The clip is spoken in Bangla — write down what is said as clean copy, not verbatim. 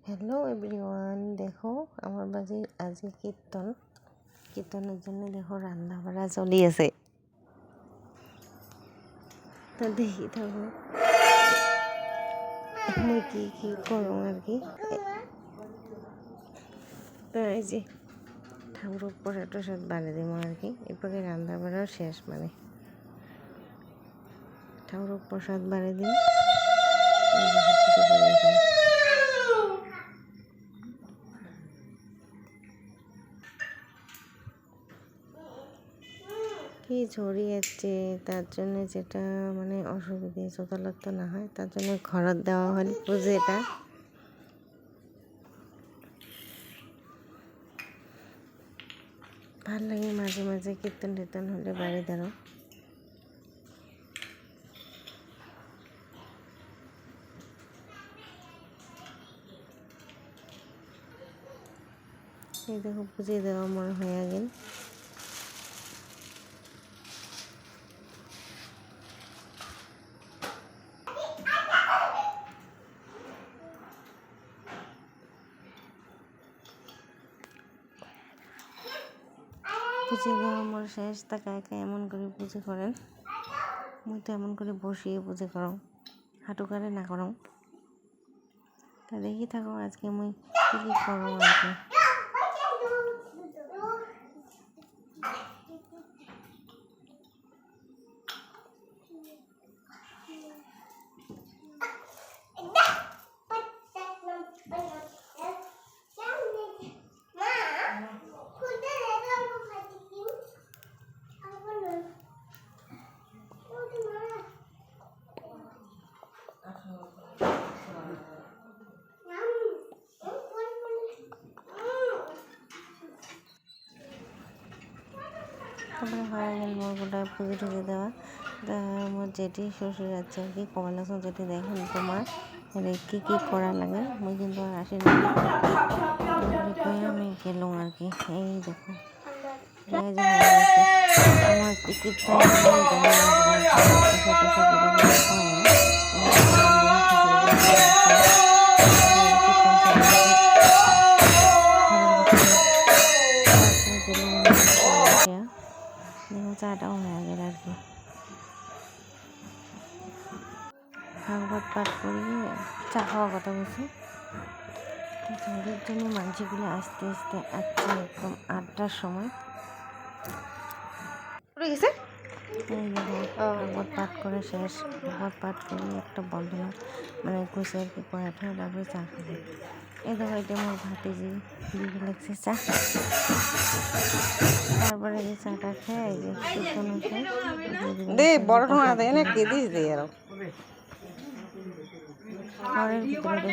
হ্যালো এভরিওয়ান, দেখো আমার বাজে আজকে কীর্তনের জন্য দেখো রান্না বাড়া চলি আছে। তো দেখি থাকো মুই কি করো আর কি। তো এই যে ঠাকুর প্রসাদ টসাদ বানিয়ে দিব আর কি। এরপরে রান্না বাড়াও শেষ, মানে ঠাকুর প্রসাদ বানিয়ে দিই। কি ছড়িয়েছে, তার জন্য যেটা মানে অসুবিধে চোতালত না হয়, তার জন্য ঘরত দেওয়া হল পুজোটা। ভাল লাগে মাঝে মাঝে কীর্তন টীর্তন হলে বাড়ি দাঁড়ো। এই দেখো পুজো দেওয়া আমার হয়ে গেল। পুজো দেওয়া আমার শেষ। তাকে একা এমন করে পুজো করেন, মুই তো এমন করে বসিয়ে পুজো করো, হাঁটু কারে না করো। তা দেখি থাকো আজকে মুই কি করো আর কি। তারপরে হয়ে গেল মোর গোটায় পুজো টুজো দেওয়া। তা আমার জেঠি শ্বশুর আছে আর কি, কমল হাসান জেঠি, দেখেন তোমার কী কী করা লাগে। মুই কিন্তু আর আসি না, আমি গেলাম আর কি। এই দেখো আমার টিকিটটা চাটাও হয়ে গেল আর কি। ভাগবত পাঠ করিয়ে চা খাওয়ার কথা বলছি। ওদের জন্য মানসিকগুলো আস্তে আস্তে আসছে একদম 8টার সময়। ভাগবত পাঠ করে শেষ। ভাগবত পাঠ করে একটা বন্ধনা মানে কুসে আর কি পড়াটা, তারপরে চা খাবে। এই দেখো এটা আমার ভাতিজি দিদি লাগছে চা। তারপরে যে চাটা খেয়ে এই যে কীর্তন ঘরের ভিতরে